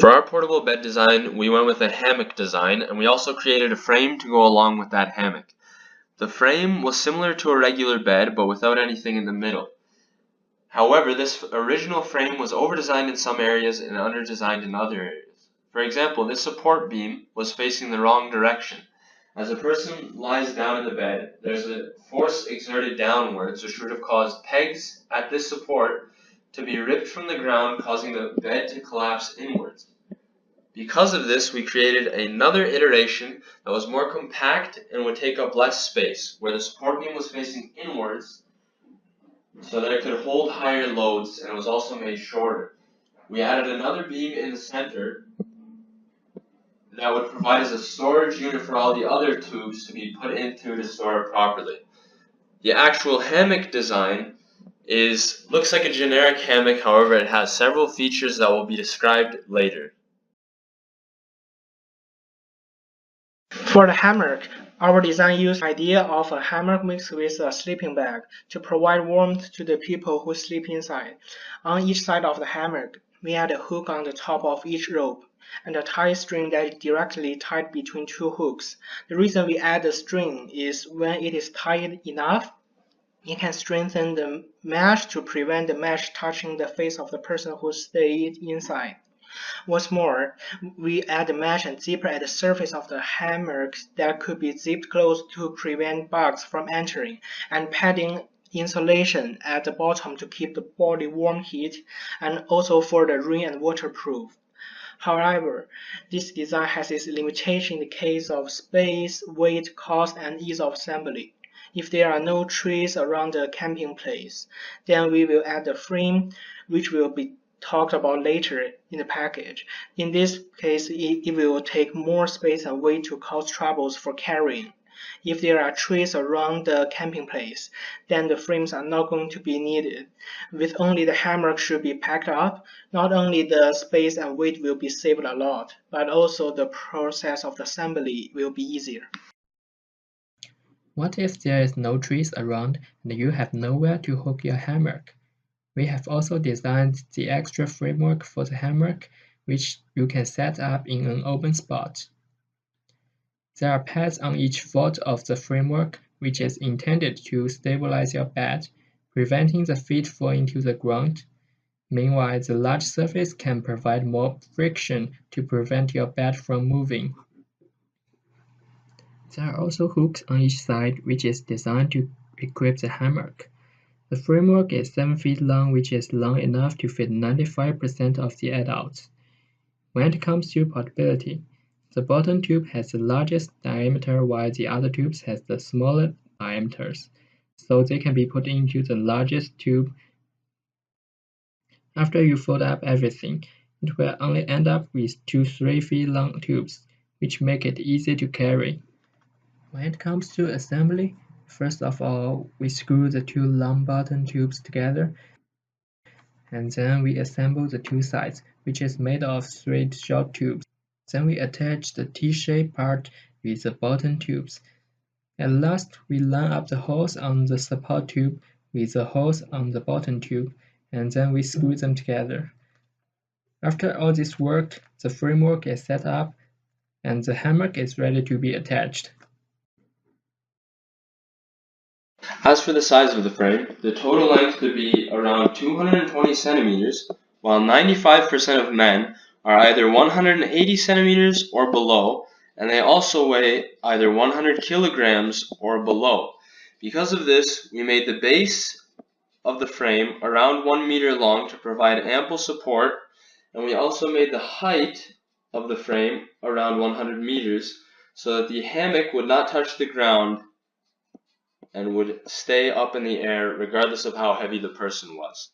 For our portable bed design, we went with a hammock design, and we also created a frame to go along with that hammock. The frame was similar to a regular bed, but without anything in the middle. However, this original frame was over-designed in some areas and under-designed in other areas. For example, this support beam was facing the wrong direction. As a person lies down in the bed, there's a force exerted downwards, which would have caused pegs at this support to be ripped from the ground, causing the bed to collapse inwards. Because of this, we created another iteration that was more compact and would take up less space, where the support beam was facing inwards so that it could hold higher loads, and it was also made shorter. We added another beam in the center that would provide as a storage unit for all the other tubes to be put into to store it properly. The actual hammock design looks like a generic hammock, however it has several features that will be described later. For the hammock, our design used the idea of a hammock mixed with a sleeping bag to provide warmth to the people who sleep inside. On each side of the hammock, we add a hook on the top of each rope and a tie string that is directly tied between two hooks. The reason we add the string is when it is tied enough, it can strengthen the mesh to prevent the mesh touching the face of the person who stays inside. What's more, we add a mesh and zipper at the surface of the hammock that could be zipped closed to prevent bugs from entering, and padding insulation at the bottom to keep the body warm heat, and also for the rain and waterproof. However, this design has its limitation in the case of space, weight, cost, and ease of assembly. If there are no trees around the camping place, then we will add a frame, which will be talked about later in the package. In this case, it will take more space and weight to cause troubles for carrying. If there are trees around the camping place, then the frames are not going to be needed. With only the hammock should be packed up, not only the space and weight will be saved a lot, but also the process of the assembly will be easier. What if there is no trees around and you have nowhere to hook your hammock? We have also designed the extra framework for the hammock, which you can set up in an open spot. There are pads on each foot of the framework, which is intended to stabilize your bed, preventing the feet falling to the ground. Meanwhile, the large surface can provide more friction to prevent your bed from moving. There are also hooks on each side, which is designed to equip the hammock. The framework is 7 feet long, which is long enough to fit 95% of the adults. When it comes to portability, the bottom tube has the largest diameter while the other tubes has the smaller diameters, so they can be put into the largest tube. After you fold up everything, it will only end up with 2 3 feet long tubes, which make it easy to carry. When it comes to assembly, first of all, we screw the 2 long bottom tubes together, and then we assemble the 2 sides, which is made of 3 short tubes. Then we attach the T-shaped part with the bottom tubes. At last, we line up the holes on the support tube with the holes on the bottom tube, and then we screw them together. After all this work, the framework is set up, and the hammock is ready to be attached. As for the size of the frame, the total length could be around 220 centimeters, while 95% of men are either 180 centimeters or below, and they also weigh either 100 kilograms or below. Because of this, we made the base of the frame around 1 meter long to provide ample support, and we also made the height of the frame around 100 meters so that the hammock would not touch the ground and would stay up in the air regardless of how heavy the person was.